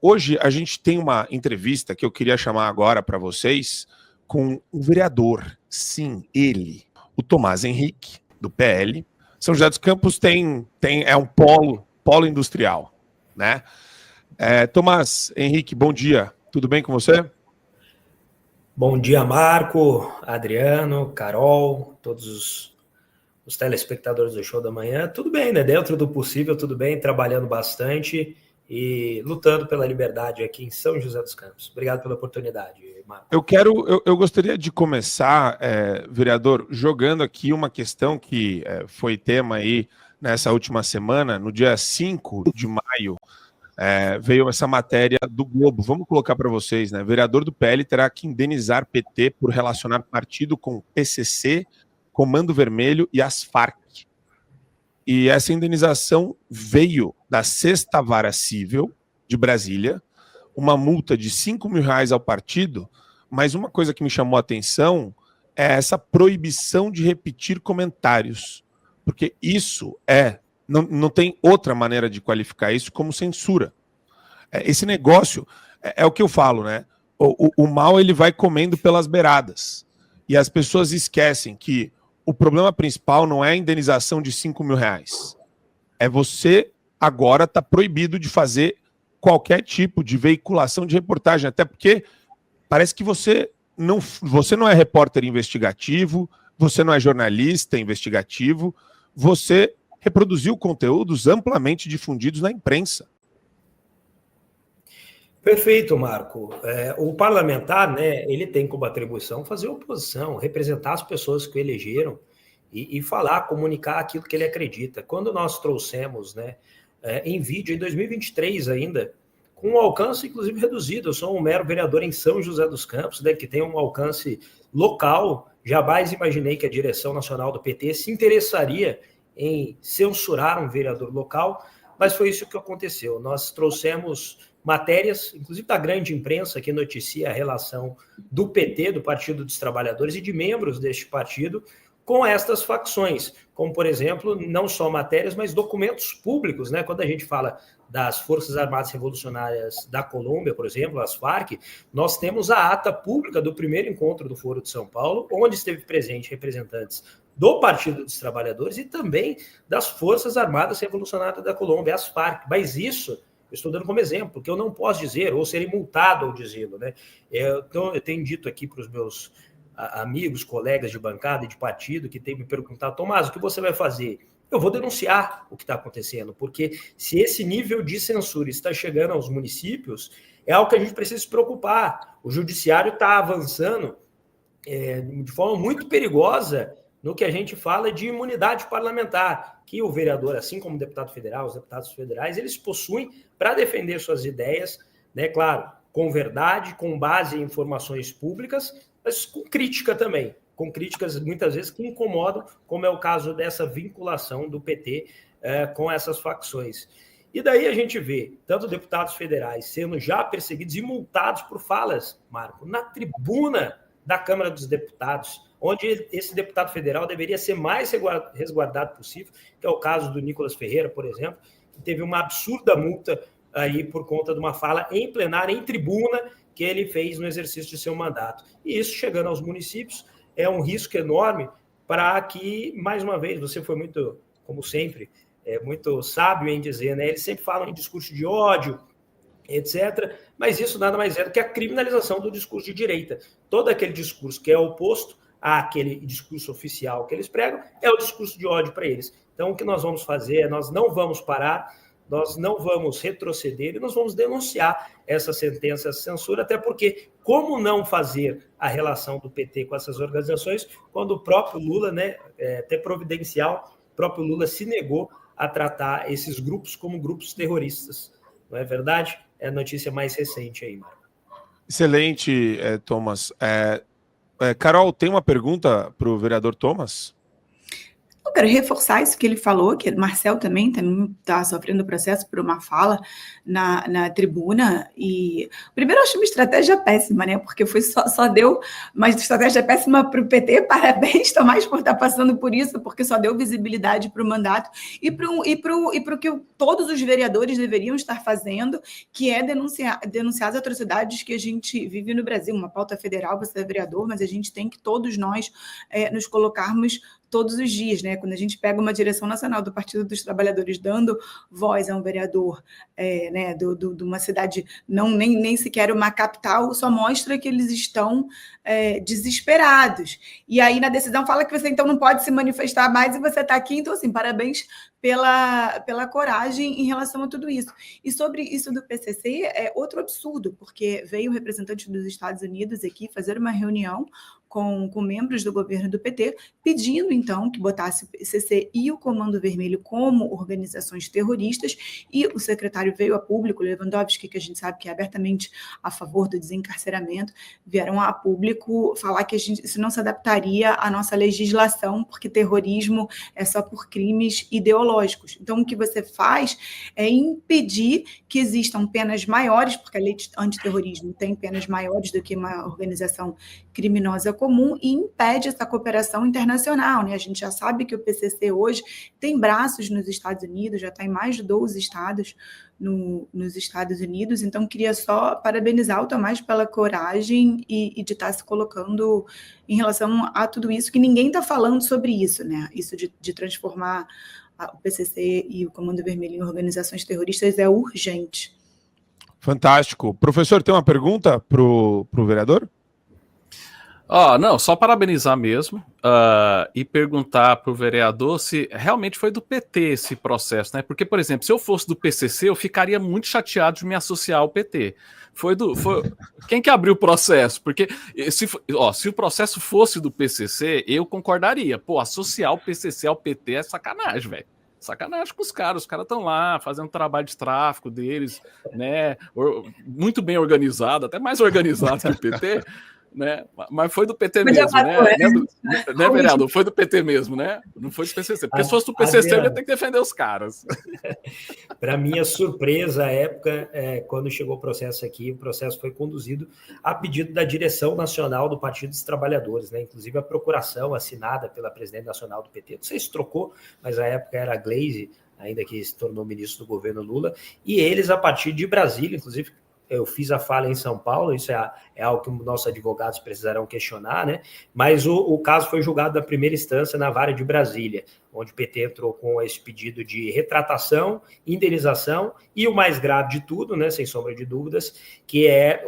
Hoje a gente tem uma entrevista que eu queria chamar agora para vocês com um vereador, sim, ele, o Tomás Henrique, do PL. São José dos Campos é um polo industrial, né? Tomás Henrique, bom dia, tudo bem com você? Bom dia, Marco, Adriano, Carol, todos os telespectadores do Show da Manhã. Tudo bem, né? Dentro do possível, tudo bem, trabalhando bastante e lutando pela liberdade aqui em São José dos Campos. Obrigado pela oportunidade, Marco. Eu gostaria de começar, vereador, jogando aqui uma questão que foi tema aí nessa última semana, no dia 5 de maio, veio essa matéria do Globo. Vamos colocar para vocês, né? Vereador do PL terá que indenizar PT por relacionar partido com PCC, Comando Vermelho e as Farc. E essa indenização veio da Sexta Vara Civil de Brasília, uma multa de R$ 5.000 ao partido, mas uma coisa que me chamou a atenção é essa proibição de repetir comentários, porque isso não tem outra maneira de qualificar isso como censura. Esse negócio é o que eu falo, né? O mal ele vai comendo pelas beiradas. E as pessoas esquecem que o problema principal não é a indenização de R$ 5.000. É você agora tá proibido de fazer qualquer tipo de veiculação de reportagem, até porque parece que você não é repórter investigativo, você não é jornalista investigativo, você reproduziu conteúdos amplamente difundidos na imprensa. Perfeito, Marco. O parlamentar, né, ele tem como atribuição fazer oposição, representar as pessoas que o elegeram e falar, comunicar aquilo que ele acredita. Quando nós trouxemos, né, em vídeo, em 2023 ainda, com um alcance, inclusive, reduzido. Eu sou um mero vereador em São José dos Campos, né, que tem um alcance local. Jamais imaginei que a direção nacional do PT se interessaria em censurar um vereador local, mas foi isso que aconteceu. Nós trouxemos matérias, inclusive da grande imprensa, que noticia a relação do PT, do Partido dos Trabalhadores, e de membros deste partido com estas facções, como, por exemplo, não só matérias, mas documentos públicos, né? Quando a gente fala das Forças Armadas Revolucionárias da Colômbia, por exemplo, as Farc, nós temos a ata pública do primeiro encontro do Foro de São Paulo, onde esteve presente representantes do Partido dos Trabalhadores e também das Forças Armadas Revolucionárias da Colômbia, as Farc. Mas isso eu estou dando como exemplo, porque eu não posso dizer, ou serei multado ao dizê-lo, né? Então, eu tenho dito aqui para os meus amigos, colegas de bancada e de partido que têm me perguntado: Tomás, o que você vai fazer? Eu vou denunciar o que está acontecendo, porque se esse nível de censura está chegando aos municípios, é algo que a gente precisa se preocupar. O judiciário está avançando de forma muito perigosa no que a gente fala de imunidade parlamentar, que o vereador, assim como o deputado federal, os deputados federais, eles possuem para defender suas ideias, né, claro, com verdade, com base em informações públicas, mas com crítica também, com críticas muitas vezes que incomodam, como é o caso dessa vinculação do PT com essas facções. E daí a gente vê tanto deputados federais sendo já perseguidos e multados por falas, Marco, na tribuna da Câmara dos Deputados, onde esse deputado federal deveria ser mais resguardado possível, que é o caso do Nicolas Ferreira, por exemplo, que teve uma absurda multa aí por conta de uma fala em plenária, em tribuna, que ele fez no exercício de seu mandato. E isso, chegando aos municípios, é um risco enorme para que, mais uma vez, você foi muito, como sempre, muito sábio em dizer, né? Eles sempre falam em discurso de ódio, etc., mas isso nada mais é do que a criminalização do discurso de direita. Todo aquele discurso que é oposto àquele discurso oficial que eles pregam é o discurso de ódio para eles. Então, o que nós vamos fazer é nós não vamos parar, nós não vamos retroceder e nós vamos denunciar essa sentença de censura, até porque como não fazer a relação do PT com essas organizações quando o próprio Lula, né, até providencial, o próprio Lula se negou a tratar esses grupos como grupos terroristas. Não é verdade? É a notícia mais recente aí, Marco. Excelente, Thomas. Carol, tem uma pergunta para o vereador Thomas? quero reforçar isso que ele falou, que o Marcel também está sofrendo processo por uma fala na tribuna. E primeiro eu acho uma estratégia péssima, né? Porque só deu uma estratégia péssima para o PT. Parabéns, Tomás, por estar passando por isso, porque só deu visibilidade para o mandato e para o que todos os vereadores deveriam estar fazendo, que é denunciar as atrocidades que a gente vive no Brasil. Uma pauta federal, você é vereador, mas a gente tem que todos nós nos colocarmos todos os dias, né? Quando a gente pega uma direção nacional do Partido dos Trabalhadores dando voz a um vereador né, de uma cidade, nem sequer uma capital, só mostra que eles estão desesperados. E aí na decisão fala que você então não pode se manifestar mais e você está aqui, então assim, parabéns pela coragem em relação a tudo isso. E sobre isso do PCC, é outro absurdo, porque veio o representante dos Estados Unidos aqui fazer uma reunião com membros do governo do PT, pedindo, então, que botasse o PCC e o Comando Vermelho como organizações terroristas, e o secretário veio a público, Lewandowski, que a gente sabe que é abertamente a favor do desencarceramento, vieram a público falar que isso não se adaptaria à nossa legislação, porque terrorismo é só por crimes ideológicos. Então, o que você faz é impedir que existam penas maiores, porque a lei antiterrorismo tem penas maiores do que uma organização criminosa comum, e impede essa cooperação internacional, né? A gente já sabe que o PCC hoje tem braços nos Estados Unidos, já está em mais de 12 estados nos Estados Unidos, então queria só parabenizar o Tomás pela coragem e de estar se colocando em relação a tudo isso, que ninguém está falando sobre isso, né? Isso de transformar o PCC e o Comando Vermelho em organizações terroristas é urgente. Fantástico. Professor, tem uma pergunta para o vereador? Não, só parabenizar mesmo e perguntar para o vereador se realmente foi do PT esse processo, né? Porque, por exemplo, se eu fosse do PCC, eu ficaria muito chateado de me associar ao PT. Quem que abriu o processo? Porque se o processo fosse do PCC, eu concordaria. Pô, associar o PCC ao PT é sacanagem, velho. Sacanagem com os caras estão lá fazendo trabalho de tráfico deles, né? Muito bem organizado, até mais organizado que o PT. Né? Mas foi do PT mesmo, né, vereador? Foi do PT mesmo, né? Não foi do PCC. Porque se fosse do PCC, eu ia ter que defender os caras. Para minha surpresa, à época, quando chegou o processo aqui, o processo foi conduzido a pedido da direção nacional do Partido dos Trabalhadores, né? Inclusive a procuração assinada pela presidente nacional do PT. Não sei se trocou, mas à época era a Gleisi, ainda que se tornou ministro do governo Lula, e eles, a partir de Brasília, inclusive, eu fiz a fala em São Paulo, isso é algo que nossos advogados precisarão questionar, né? Mas o caso foi julgado na primeira instância na vara de Brasília, onde o PT entrou com esse pedido de retratação, indenização e o mais grave de tudo, né, sem sombra de dúvidas, que é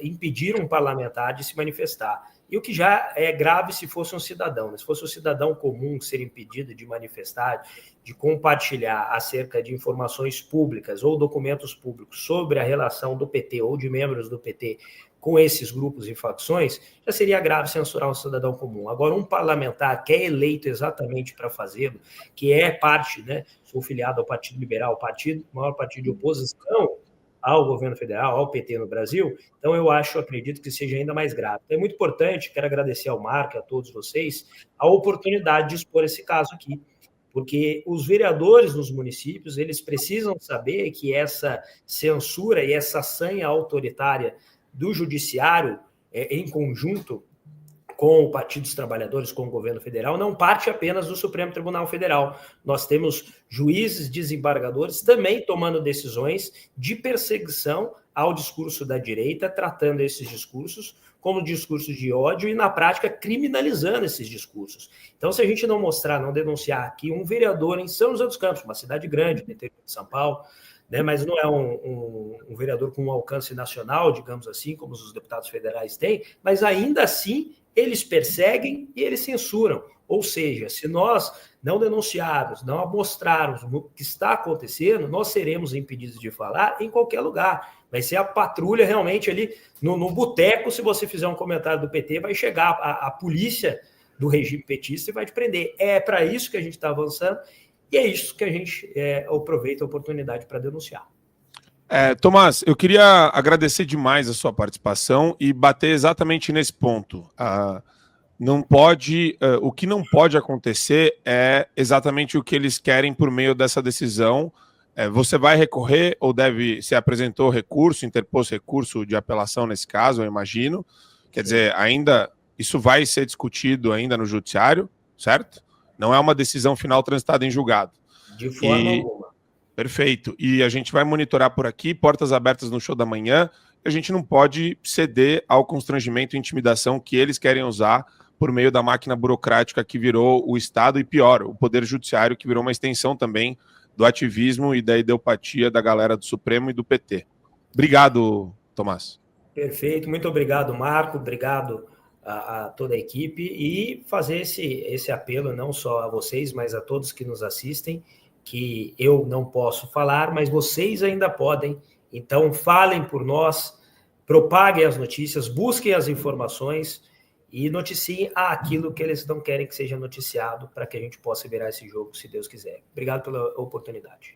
impedir um parlamentar de se manifestar. E o que já é grave se fosse um cidadão, né? Se fosse um cidadão comum ser impedido de manifestar, de compartilhar acerca de informações públicas ou documentos públicos sobre a relação do PT ou de membros do PT com esses grupos e facções, já seria grave censurar um cidadão comum. Agora, um parlamentar que é eleito exatamente para fazê-lo, que é parte, né, sou filiado ao Partido Liberal, o maior partido de oposição ao governo federal, ao PT no Brasil, então eu acredito que seja ainda mais grave. Então, é muito importante, quero agradecer ao Marco e a todos vocês, a oportunidade de expor esse caso aqui, porque os vereadores nos municípios, eles precisam saber que essa censura e essa sanha autoritária do judiciário, em conjunto com o Partido dos Trabalhadores, com o governo federal, não parte apenas do Supremo Tribunal Federal. Nós temos juízes, desembargadores também tomando decisões de perseguição ao discurso da direita, tratando esses discursos como discursos de ódio e, na prática, criminalizando esses discursos. Então, se a gente não mostrar, não denunciar que um vereador em São José dos Campos, uma cidade grande, no interior de São Paulo, né, mas não é um vereador com um alcance nacional, digamos assim, como os deputados federais têm, mas ainda assim eles perseguem e eles censuram. Ou seja, se nós não denunciarmos, não mostrarmos o que está acontecendo, nós seremos impedidos de falar em qualquer lugar. Vai ser a patrulha realmente ali no boteco. Se você fizer um comentário do PT, vai chegar a polícia do regime petista e vai te prender. É para isso que a gente está avançando e é isso que a gente aproveita a oportunidade para denunciar. Tomás, eu queria agradecer demais a sua participação e bater exatamente nesse ponto. não pode, o que não pode acontecer é exatamente o que eles querem por meio dessa decisão. Você vai recorrer ou se apresentou recurso, interpôs recurso de apelação nesse caso, eu imagino. Quer dizer, ainda isso vai ser discutido ainda no judiciário, certo? Não é uma decisão final transitada em julgado. De forma alguma. Perfeito. E a gente vai monitorar por aqui, portas abertas no Show da Manhã. A gente não pode ceder ao constrangimento e intimidação que eles querem usar por meio da máquina burocrática que virou o Estado e, pior, o Poder Judiciário, que virou uma extensão também do ativismo e da ideopatia da galera do Supremo e do PT. Obrigado, Tomás. Perfeito, muito obrigado, Marco, obrigado a toda a equipe, e fazer esse apelo não só a vocês, mas a todos que nos assistem, que eu não posso falar, mas vocês ainda podem. Então, falem por nós, propaguem as notícias, busquem as informações e noticiem aquilo que eles não querem que seja noticiado, para que a gente possa virar esse jogo, se Deus quiser. Obrigado pela oportunidade.